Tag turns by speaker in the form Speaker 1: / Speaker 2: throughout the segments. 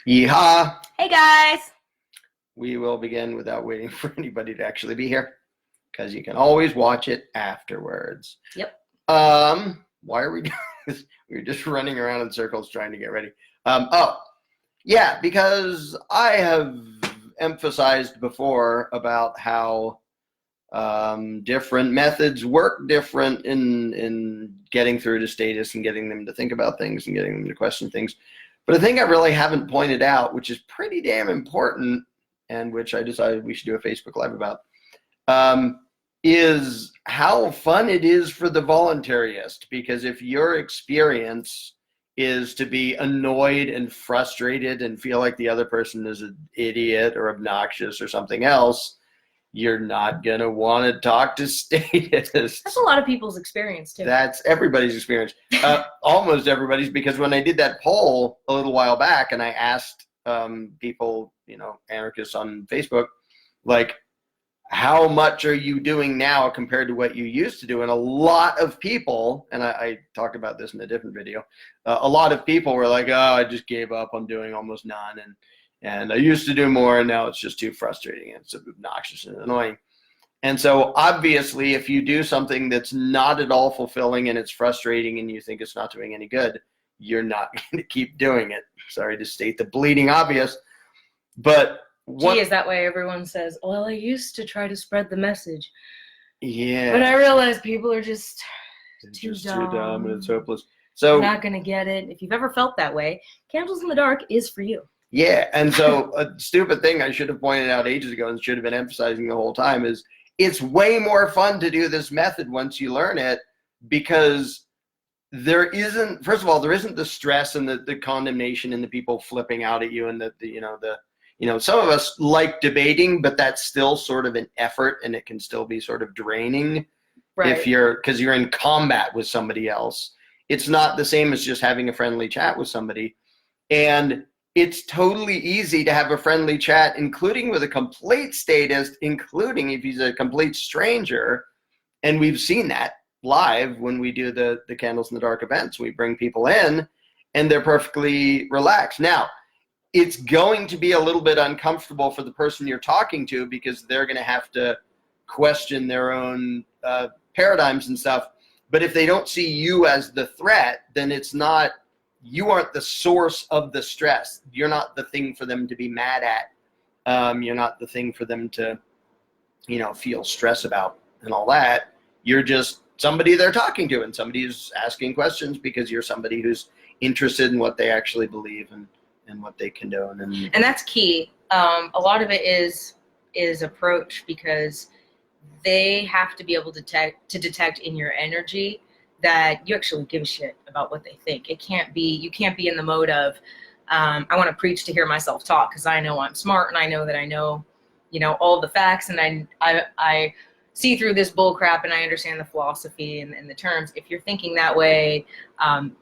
Speaker 1: Yeehaw!
Speaker 2: Hey guys!
Speaker 1: We will begin without waiting for anybody to actually be here, because you can always watch it afterwards.
Speaker 2: Yep.
Speaker 1: Why are we doing this? We're just running around in circles trying to get ready. Yeah, because I have emphasized before about how different methods work different in getting through to Statists and getting them to think about things and getting them to question things. But a thing I really haven't pointed out, which is pretty damn important, and which I decided we should do a Facebook Live about, is how fun it is for the voluntarist. Because if your experience is to be annoyed and frustrated and feel like the other person is an idiot or obnoxious or something else, you're not going to want to talk to Statists.
Speaker 2: That's a lot of people's experience, too.
Speaker 1: That's everybody's experience. Almost everybody's, because when I did that poll a little while back and I asked people, anarchists on Facebook, like, how much are you doing now compared to what you used to do? And a lot of people, and I talked about this in a different video, a lot of people were like, oh, I just gave up on doing almost none. And I used to do more, and now it's just too frustrating and it's obnoxious and annoying. And so obviously, if you do something that's not at all fulfilling and it's frustrating and you think it's not doing any good, you're not going to keep doing it. Sorry to state the bleeding obvious. But
Speaker 2: Gee, is that why everyone says, well, I used to try to spread the message.
Speaker 1: Yeah.
Speaker 2: But I realized people are just too
Speaker 1: dumb and it's hopeless. So
Speaker 2: not going to get it. If you've ever felt that way, Candles in the Dark is for you.
Speaker 1: Yeah, and so a stupid thing I should have pointed out ages ago and should have been emphasizing the whole time is it's way more fun to do this method once you learn it, because there isn't, first of all, there isn't the stress and the condemnation and the people flipping out at you and some of us like debating, but that's still sort of an effort and it can still be sort of draining
Speaker 2: Right.
Speaker 1: because you're in combat with somebody else. It's not the same as just having a friendly chat with somebody. And it's totally easy to have a friendly chat, including with a complete statist, including if he's a complete stranger. And we've seen that live when we do the Candles in the Dark events. We bring people in and they're perfectly relaxed. Now, it's going to be a little bit uncomfortable for the person you're talking to, because they're going to have to question their own paradigms and stuff. But if they don't see you as the threat, then you aren't the source of the stress. You're not the thing for them to be mad at. You're not the thing for them to, feel stress about and all that. You're just somebody they're talking to, and somebody who's asking questions because you're somebody who's interested in what they actually believe and what they condone.
Speaker 2: And that's key. A lot of it is approach, because they have to be able to detect in your energy that you actually give a shit about what they think. You can't be in the mode of, I want to preach to hear myself talk because I know I'm smart and I know that I know, all the facts, and I see through this bull crap and I understand the philosophy and the terms. If you're thinking that way,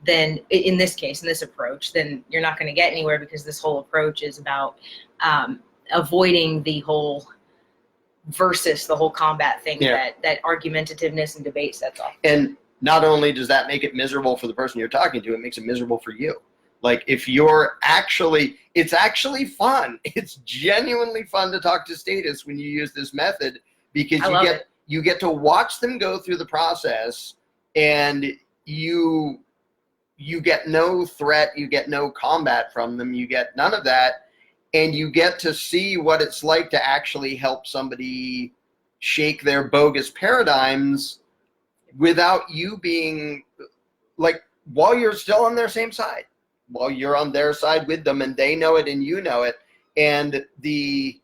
Speaker 2: then in this case, in this approach, then you're not going to get anywhere, because this whole approach is about avoiding the whole versus, the whole combat thing, that argumentativeness and debate sets off.
Speaker 1: And not only does that make it miserable for the person you're talking to, it makes it miserable for you. Like, if you're it's actually fun. It's genuinely fun to talk to Statists when you use this method, because you get to watch them go through the process, and you get no threat, you get no combat from them, you get none of that, and you get to see what it's like to actually help somebody shake their bogus paradigms without you being, like, while you're still on their same side, while you're on their side with them, and they know it and you know it, and the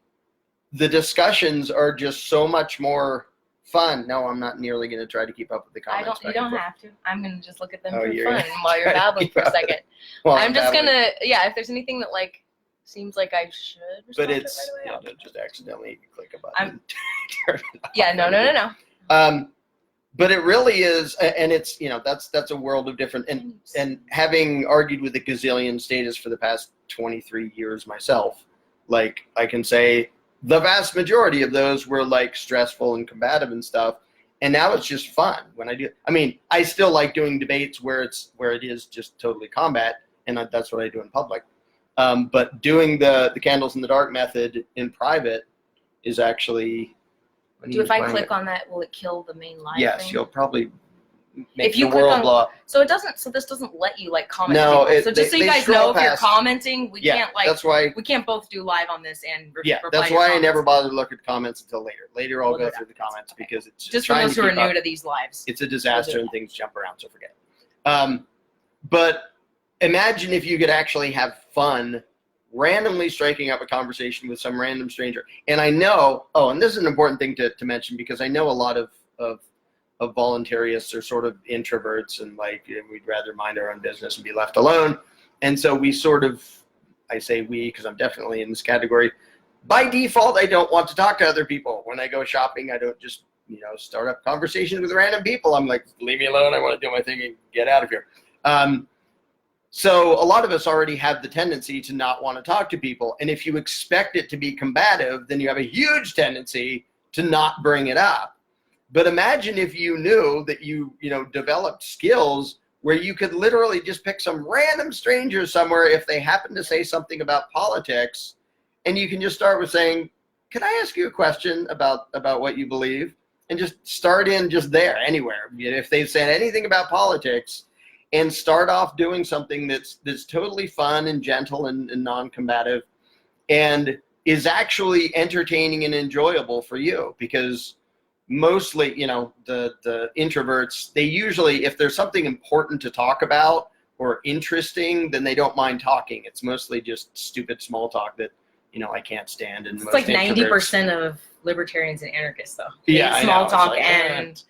Speaker 1: discussions are just so much more fun. No, I'm not nearly going to try to keep up with the comments.
Speaker 2: You don't have to. I'm going to just look at them for fun while you're babbling for a second.
Speaker 1: Well,
Speaker 2: I'm just going to, if there's anything that, seems like I should respond
Speaker 1: to it right away, just accidentally click a button.
Speaker 2: No.
Speaker 1: But it really is, and it's, that's a world of different, and having argued with a gazillion Statists for the past 23 years myself, like, I can say the vast majority of those were stressful and combative and stuff, and now it's just fun when I do. I mean, I still like doing debates where it is just totally combat, and that's what I do in public. But doing the candles in the dark method in private is actually.
Speaker 2: If I click on that, will it kill the main live
Speaker 1: Yes,
Speaker 2: thing?
Speaker 1: you'll probably make
Speaker 2: If you
Speaker 1: the world blow up.
Speaker 2: So this doesn't let you like comment.
Speaker 1: No,
Speaker 2: so just so you guys know, if you're commenting, we can't like.
Speaker 1: That's why
Speaker 2: we can't both do live on this and reply
Speaker 1: that's
Speaker 2: to your
Speaker 1: why I
Speaker 2: comments.
Speaker 1: never bother to look at comments until later. Later I'll
Speaker 2: We'll
Speaker 1: go
Speaker 2: do
Speaker 1: through
Speaker 2: that.
Speaker 1: the comments
Speaker 2: Okay.
Speaker 1: because it's
Speaker 2: just for those who are new to these lives.
Speaker 1: It's a disaster and things jump around, so forget it. But imagine if you could actually have fun randomly striking up a conversation with some random stranger. And I know, and this is an important thing to mention, because I know a lot of voluntarists are sort of introverts and like we'd rather mind our own business and be left alone. And so we sort of, I say we because I'm definitely in this category, by default I don't want to talk to other people. When I go shopping, I don't just start up conversations with random people. I'm like, leave me alone, I want to do my thing and get out of here. So a lot of us already have the tendency to not want to talk to people. And if you expect it to be combative, then you have a huge tendency to not bring it up. But imagine if you knew that you developed skills where you could literally just pick some random stranger somewhere if they happen to say something about politics, and you can just start with saying, can I ask you a question about what you believe? And just start in just there, anywhere. If they've said anything about politics, and start off doing something that's totally fun and gentle and non-combative and is actually entertaining and enjoyable for you. Because mostly, the introverts, they usually, if there's something important to talk about or interesting, then they don't mind talking. It's mostly just stupid small talk that, I can't stand. And
Speaker 2: it's
Speaker 1: most
Speaker 2: like
Speaker 1: introverts,
Speaker 2: 90% of libertarians and anarchists, though.
Speaker 1: Yeah,
Speaker 2: small talk
Speaker 1: like,
Speaker 2: and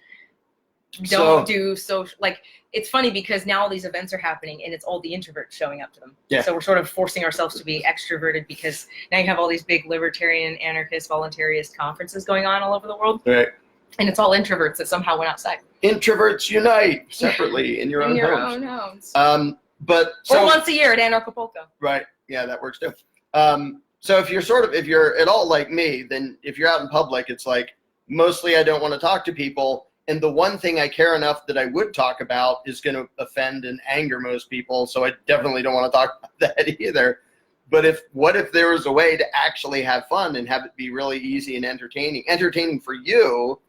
Speaker 2: don't do social. Like, it's funny because now all these events are happening and it's all the introverts showing up to them.
Speaker 1: Yeah.
Speaker 2: So we're sort of forcing ourselves to be extroverted because now you have all these big libertarian, anarchist, voluntarist conferences going on all over the world.
Speaker 1: Right.
Speaker 2: And it's all introverts that somehow went outside.
Speaker 1: Introverts unite separately in your own homes. But
Speaker 2: or once a year at Anarchapulco.
Speaker 1: Right. Yeah, that works too. So if you're at all like me, then if you're out in public, it's like mostly I don't want to talk to people. And the one thing I care enough that I would talk about is going to offend and anger most people. So I definitely don't want to talk about that either. But what if there was a way to actually have fun and have it be really easy and entertaining for you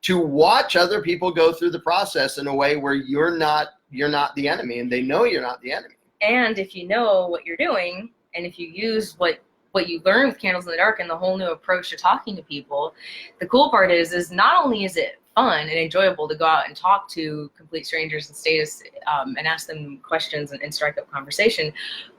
Speaker 1: to watch other people go through the process in a way where you're not the enemy and they know you're not the enemy.
Speaker 2: And if you know what you're doing, and if you use what you learn with Candles in the Dark and the whole new approach to talking to people, the cool part is not only is it fun and enjoyable to go out and talk to complete strangers and statists and ask them questions and strike up conversation,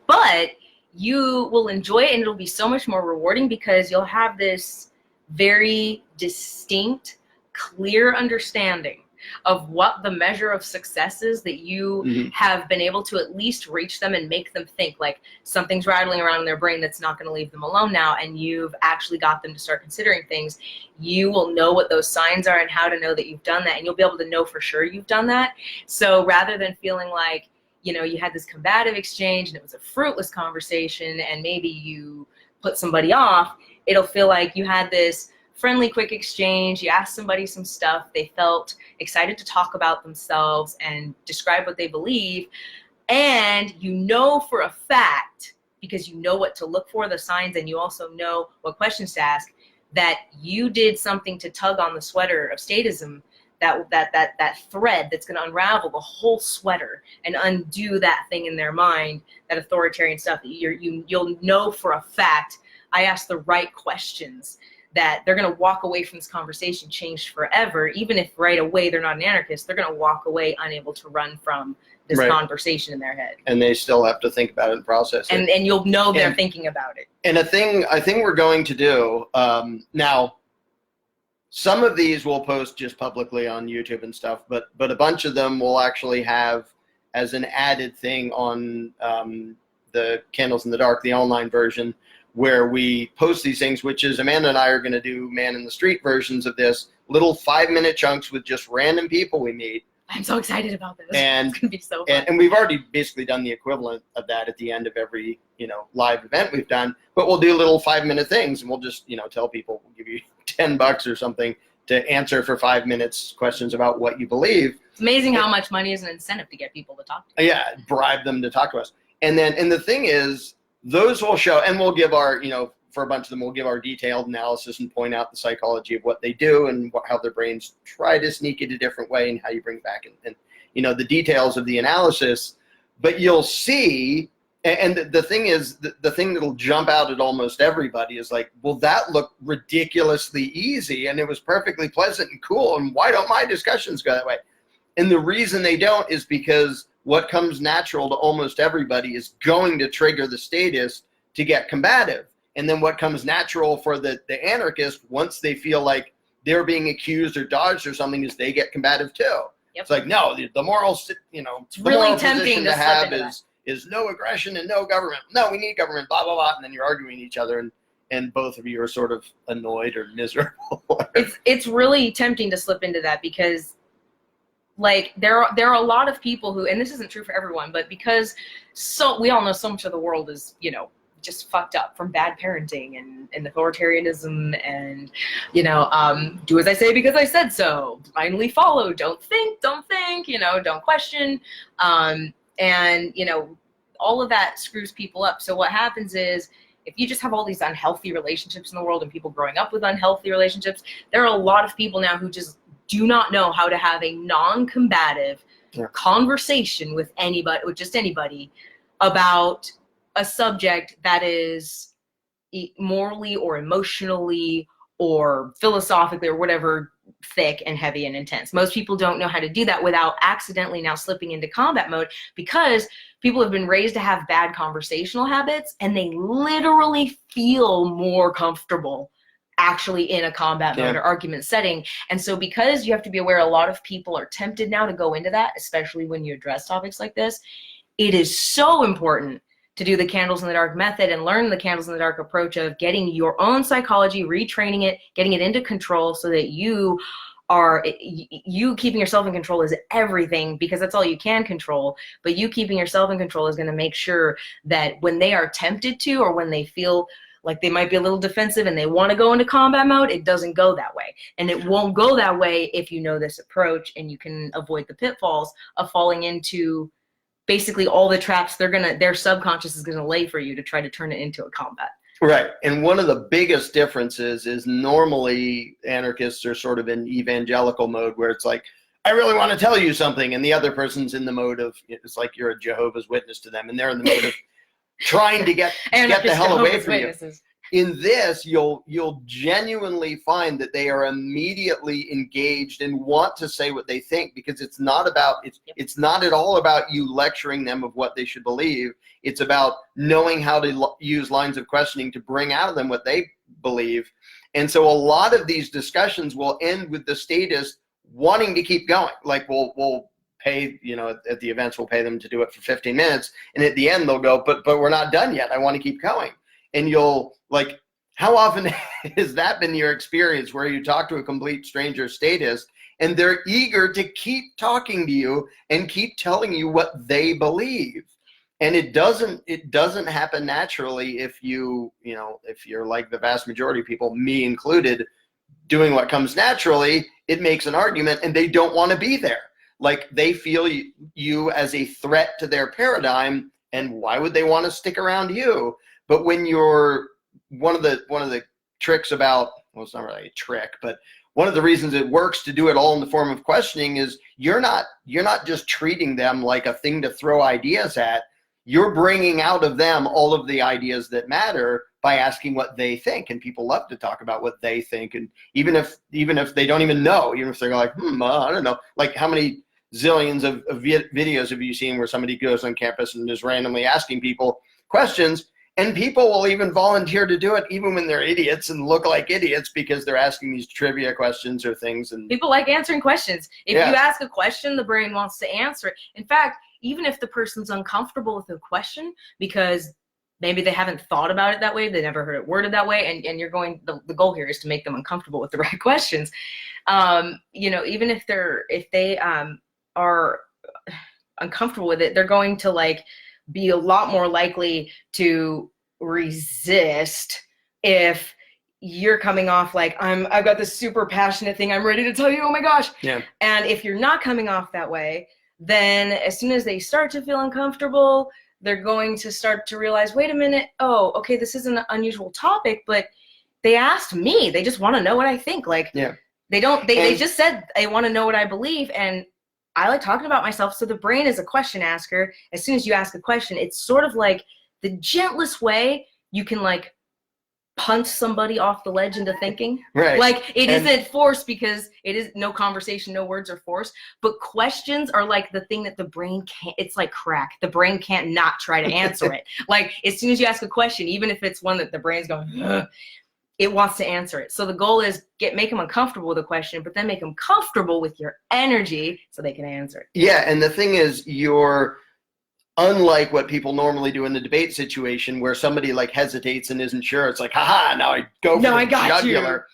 Speaker 2: but you will enjoy it and it'll be so much more rewarding because you'll have this very distinct, clear understanding of what the measure of success is that you have been able to at least reach them and make them think like something's rattling around in their brain that's not going to leave them alone now, and you've actually got them to start considering things. You will know what those signs are and how to know that you've done that, and you'll be able to know for sure you've done that. So rather than feeling like you had this combative exchange and it was a fruitless conversation and maybe you put somebody off, it'll feel like you had this friendly, quick exchange. You asked somebody some stuff. They felt excited to talk about themselves and describe what they believe. And you know for a fact, because you know what to look for, the signs, and you also know what questions to ask, that you did something to tug on the sweater of statism, that thread that's going to unravel the whole sweater and undo that thing in their mind, that authoritarian stuff. You'll know for a fact, I asked the right questions, that they're going to walk away from this conversation changed forever. Even if right away they're not an anarchist, they're going to walk away unable to run from this conversation in their head. And
Speaker 1: they still have to think about it and process it.
Speaker 2: And you'll know they're thinking about it.
Speaker 1: And a thing we're going to do, now, some of these we'll post just publicly on YouTube and stuff, but a bunch of them will actually have as an added thing on the Candles in the Dark, the online version, where we post these things, which is Amanda and I are going to do man in the street versions of this, little 5-minute chunks with just random people we meet.
Speaker 2: I'm so excited about this.
Speaker 1: And
Speaker 2: it's going to be so fun.
Speaker 1: And we've already basically done the equivalent of that at the end of every, live event we've done, but we'll do little 5-minute things and we'll just, tell people, we'll give you $10 or something to answer for 5 minutes questions about what you believe.
Speaker 2: It's amazing how much money is an incentive to get people to talk to you.
Speaker 1: Yeah, bribe them to talk to us. And the thing is, those will show, and we'll give our, for a bunch of them, we'll give our detailed analysis and point out the psychology of what they do and how their brains try to sneak it a different way and how you bring it back and the details of the analysis. But you'll see, and the thing is, the thing that'll jump out at almost everybody is like, well, that looked ridiculously easy and it was perfectly pleasant and cool, and why don't my discussions go that way? And the reason they don't is because what comes natural to almost everybody is going to trigger the statist to get combative. And then what comes natural for the anarchist, once they feel like they're being accused or dodged or something, is they get combative too.
Speaker 2: Yep.
Speaker 1: It's like, no, the moral,
Speaker 2: it's really
Speaker 1: moral
Speaker 2: tempting
Speaker 1: position
Speaker 2: to
Speaker 1: to have
Speaker 2: slip into
Speaker 1: is no aggression and no government. No, we need government, blah, blah, blah. And then you're arguing each other, and both of you are sort of annoyed or miserable.
Speaker 2: It's really tempting to slip into that because, like, there are a lot of people who, and this isn't true for everyone, but because we all know so much of the world is, just fucked up from bad parenting and authoritarianism and, do as I say because I said so, blindly follow, don't think, don't question. And, all of that screws people up. So what happens is, if you just have all these unhealthy relationships in the world and people growing up with unhealthy relationships, there are a lot of people now who just do not know how to have a non-combative conversation with anybody, with just anybody, about a subject that is morally or emotionally or philosophically or whatever thick and heavy and intense. Most people don't know how to do that without accidentally now slipping into combat mode, because people have been raised to have bad conversational habits and they literally feel more comfortable actually in a combat mode or argument setting. And so because you have to be aware, a lot of people are tempted now to go into that, especially when you address topics like this. It is so important to do the candles in the dark method and learn the candles in the dark approach of getting your own psychology, retraining it, getting it into control, so that you keeping yourself in control is everything, because that's all you can control. But you keeping yourself in control is going to make sure that when they are tempted to, or when they feel like they might be a little defensive and they want to go into combat mode, it doesn't go that way. And it won't go that way if you know this approach, and you can avoid the pitfalls of falling into basically all the traps their subconscious is gonna lay for you to try to turn it into a combat.
Speaker 1: Right. And one of the biggest differences is normally anarchists are sort of in evangelical mode, where it's like, I really want to tell you something, and the other person's in the mode of, it's like you're a Jehovah's Witness to them, and they're in the mode of trying to get the hell away from you. In this, you'll genuinely find that they are immediately engaged and want to say what they think, because it's not at all about you lecturing them of what they should believe. It's about knowing how to use lines of questioning to bring out of them what they believe. And so a lot of these discussions will end with the statist wanting to keep going. Like we'll pay, at the events, we'll pay them to do it for 15 minutes. And at the end, they'll go, but we're not done yet. I want to keep going. And you'll, like, how often has that been your experience, where you talk to a complete stranger statist and they're eager to keep talking to you and keep telling you what they believe? And it doesn't happen naturally if if you're like the vast majority of people, me included, doing what comes naturally. It makes an argument and they don't want to be there. Like, they feel you as a threat to their paradigm, and why would they want to stick around you? But when you're one of the tricks about, well, it's not really a trick, but one of the reasons it works to do it all in the form of questioning is you're not just treating them like a thing to throw ideas at. You're bringing out of them all of the ideas that matter by asking what they think. And people love to talk about what they think. And even if they don't even know, even if they're like, I don't know, like, how many zillions of videos have you seen where somebody goes on campus and is randomly asking people questions? And people will even volunteer to do it even when they're idiots and look like idiots, because they're asking these trivia questions or things. And
Speaker 2: people like answering questions. If you ask a question, the brain wants to answer it. In fact, even if the person's uncomfortable with the question because maybe they haven't thought about it that way, they never heard it worded that way, and you're going, the goal here is to make them uncomfortable with the right questions. Even if they are uncomfortable with it, they're going to be a lot more likely to resist if you're coming off like, I've got this super passionate thing I'm ready to tell you, oh my gosh.
Speaker 1: Yeah.
Speaker 2: And if you're not coming off that way, then as soon as they start to feel uncomfortable, they're going to start to realize, wait a minute, oh, okay, this is an unusual topic, but they asked me. They just want to know what I think. Like, they just said they want to know what I believe, and I like talking about myself. So the brain is a question asker. As soon as you ask a question, it's sort of like the gentlest way you can like punch somebody off the ledge into thinking.
Speaker 1: Right.
Speaker 2: Like it isn't forced because it is no conversation, no words are forced, but questions are like the thing that the brain can't, it's like crack. The brain can't not try to answer it. Like as soon as you ask a question, even if it's one that the brain's going, ugh, it wants to answer it. So the goal is make them uncomfortable with the question, but then make them comfortable with your energy so they can answer it.
Speaker 1: Yeah, and the thing is, you're unlike what people normally do in the debate situation where somebody like hesitates and isn't sure. It's like, haha, now I go for the jugular.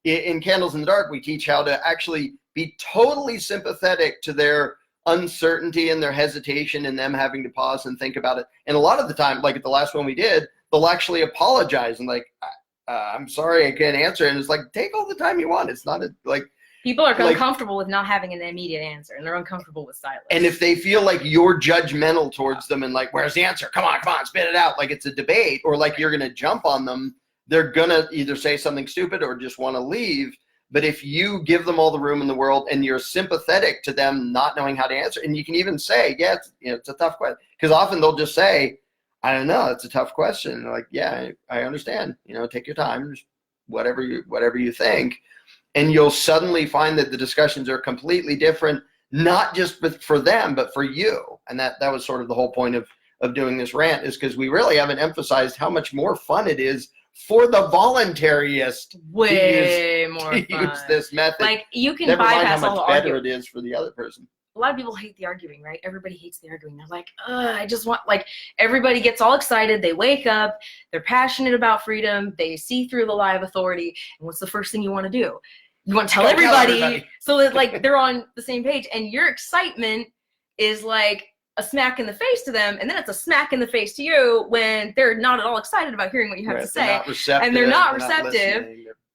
Speaker 1: In Candles in the Dark, we teach how to actually be totally sympathetic to their uncertainty and their hesitation and them having to pause and think about it. And a lot of the time, like at the last one we did, they'll actually apologize and like, I'm sorry, I can't answer. And it's like, take all the time you want. It's not like,
Speaker 2: people are uncomfortable with not having an immediate answer, and they're uncomfortable with silence.
Speaker 1: And if they feel like you're judgmental towards them and like, where's the answer? Come on, spit it out. Like it's a debate, or like you're going to jump on them, they're going to either say something stupid or just want to leave. But if you give them all the room in the world and you're sympathetic to them not knowing how to answer, and you can even say, yeah, it's a tough question. Because often they'll just say, I don't know, it's a tough question. And they're like, yeah, I understand. Take your time, just whatever you think. And you'll suddenly find that the discussions are completely different, not just for them, but for you. And that was sort of the whole point of doing this rant, is because we really haven't emphasized how much more fun it is for the voluntarist to use this method.
Speaker 2: Like you can
Speaker 1: Never
Speaker 2: bypass
Speaker 1: mind
Speaker 2: all
Speaker 1: how
Speaker 2: the
Speaker 1: much better
Speaker 2: argument.
Speaker 1: it is for the other person.
Speaker 2: A lot of people hate the arguing, right? Everybody hates the arguing. They're like, I just want, like, everybody gets all excited. They wake up. They're passionate about freedom. They see through the lie of authority. And what's the first thing you want to do? You want to tell everybody so that, like, they're on the same page. And your excitement is like a smack in the face to them. And then it's a smack in the face to you when they're not at all excited about hearing what you have to say. And they're not receptive.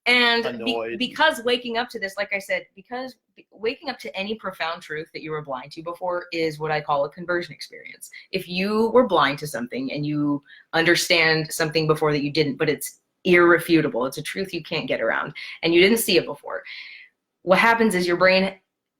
Speaker 2: And because waking up to this, like I said, because waking up to any profound truth that you were blind to before is what I call a conversion experience. If you were blind to something and you understand something before that you didn't, but it's irrefutable, it's a truth you can't get around, and you didn't see it before, what happens is your brain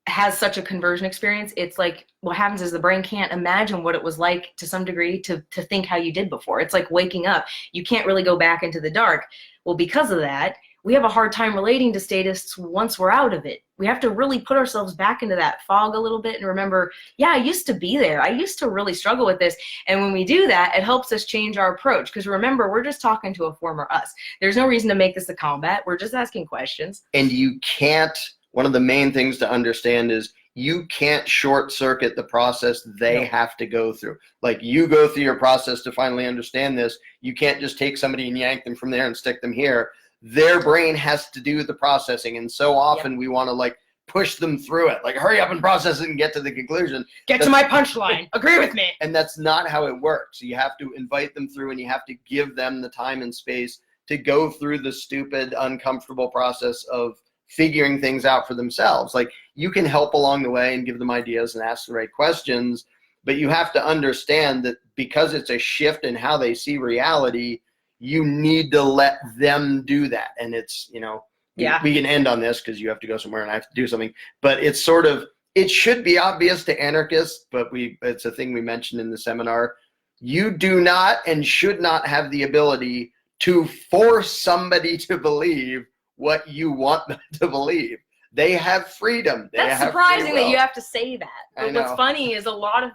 Speaker 2: has such a conversion experience. It's like what happens is the brain can't imagine what it was like to some degree to think how you did before. It's like waking up. You can't really go back into the dark. Well, because of that, we have a hard time relating to statists once we're out of it. We have to really put ourselves back into that fog a little bit and remember, yeah, I used to be there. I used to really struggle with this. And when we do that, it helps us change our approach. Because remember, we're just talking to a former us. There's no reason to make this a combat. We're just asking questions.
Speaker 1: And you can't, one of the main things to understand is you can't short circuit the process they have to go through. Like you go through your process to finally understand this. You can't just take somebody and yank them from there and stick them here. Their brain has to do the processing, and so often we want to like push them through it, like hurry up and process it and get to the conclusion.
Speaker 2: Get to my punchline. Agree with me.
Speaker 1: And that's not how it works. You have to invite them through, and you have to give them the time and space to go through the stupid, uncomfortable process of figuring things out for themselves. Like you can help along the way and give them ideas and ask the right questions, but you have to understand that because it's a shift in how they see reality, you need to let them do that. And it's, we can end on this because you have to go somewhere and I have to do something, but it's sort of, it should be obvious to anarchists, but it's a thing we mentioned in the seminar. You do not and should not have the ability to force somebody to believe what you want them to believe. They have freedom.
Speaker 2: That's surprising that you have to say that. But what's funny is a lot of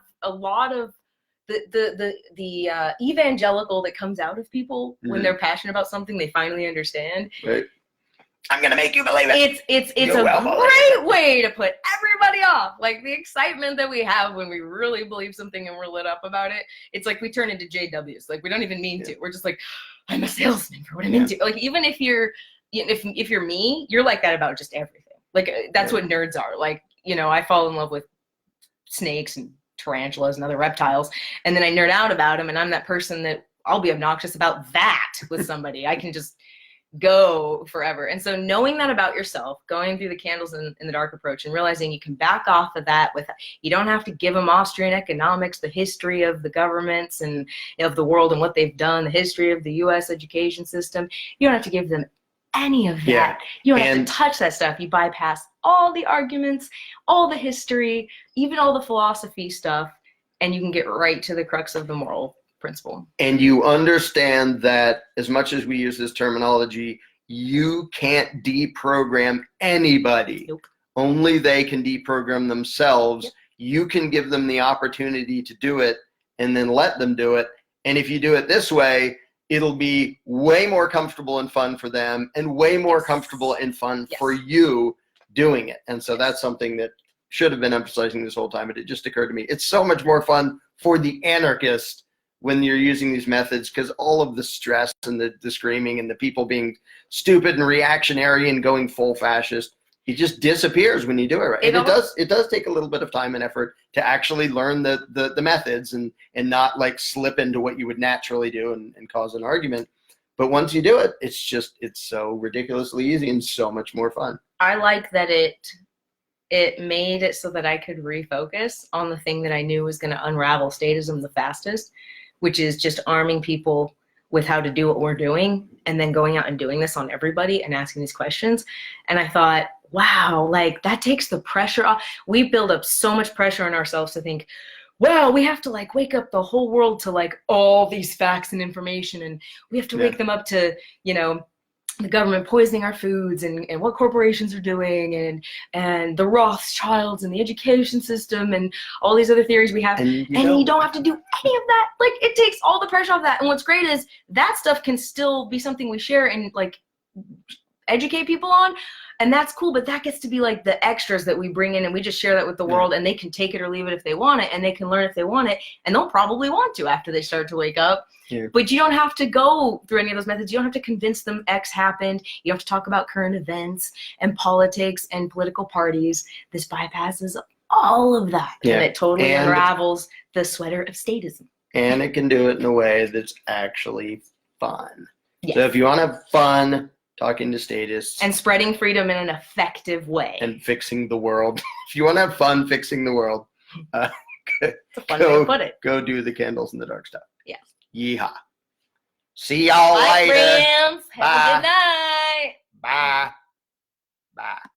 Speaker 2: the evangelical that comes out of people when they're passionate about something they finally understand.
Speaker 1: Right. I'm gonna make you believe it.
Speaker 2: It's a great way to put everybody off. Like the excitement that we have when we really believe something and we're lit up about it. It's like we turn into JWs. Like we don't even mean to. We're just like, I'm a salesman for what I'm into. Like even if you're me, you're like that about just everything. Like that's what nerds are. Like I fall in love with snakes and tarantulas and other reptiles, and then I nerd out about them, and I'm that person that I'll be obnoxious about that with somebody. I can just go forever. And so knowing that about yourself, going through the candles in the dark approach and realizing you can back off of that with, you don't have to give them Austrian economics, the history of the governments and of the world and what they've done, the history of the US education system. You don't have to give them any of that.
Speaker 1: Yeah.
Speaker 2: You don't have to touch that stuff. You bypass all the arguments, all the history, even all the philosophy stuff, and you can get right to the crux of the moral principle.
Speaker 1: And you understand that as much as we use this terminology, you can't deprogram anybody.
Speaker 2: Nope.
Speaker 1: Only they can deprogram themselves.
Speaker 2: Yep.
Speaker 1: You can give them the opportunity to do it and then let them do it. And if you do it this way, it'll be way more comfortable and fun for them and way more comfortable and fun for you doing it. And so that's something that should have been emphasizing this whole time, but it just occurred to me. It's so much more fun for the anarchist when you're using these methods, because all of the stress and the screaming and the people being stupid and reactionary and going full fascist, it just disappears when you do it right. And it does take a little bit of time and effort to actually learn the methods and not like slip into what you would naturally do and cause an argument. But once you do it, it's so ridiculously easy and so much more fun.
Speaker 2: I like that it made it so that I could refocus on the thing that I knew was going to unravel statism the fastest, which is just arming people with how to do what we're doing and then going out and doing this on everybody and asking these questions. And I thought, wow, like that takes the pressure off. We build up so much pressure on ourselves to think, well, we have to like wake up the whole world to like all these facts and information, and we have to wake them up to, you know, the government poisoning our foods and what corporations are doing and the Rothschilds and the education system and all these other theories we have. And you don't have to do any of that. Like, it takes all the pressure off that. And what's great is that stuff can still be something we share and like educate people on. And that's cool, but that gets to be like the extras that we bring in and we just share that with the world, and they can take it or leave it if they want it, and they can learn if they want it, and they'll probably want to after they start to wake up. Yeah. But you don't have to go through any of those methods. You don't have to convince them X happened. You don't have to talk about current events and politics and political parties. This bypasses all of that, and it totally unravels the sweater of statism.
Speaker 1: And it can do it in a way that's actually fun. Yes. So if you want to have fun talking to statists
Speaker 2: and spreading freedom in an effective way
Speaker 1: and fixing the world, if you want to have fun fixing the world,
Speaker 2: it's a fun way to put it.
Speaker 1: Go do the candles in the dark stuff.
Speaker 2: Yeah.
Speaker 1: Yeehaw. See y'all later.
Speaker 2: Friends. Have a good night.
Speaker 1: Bye. Bye.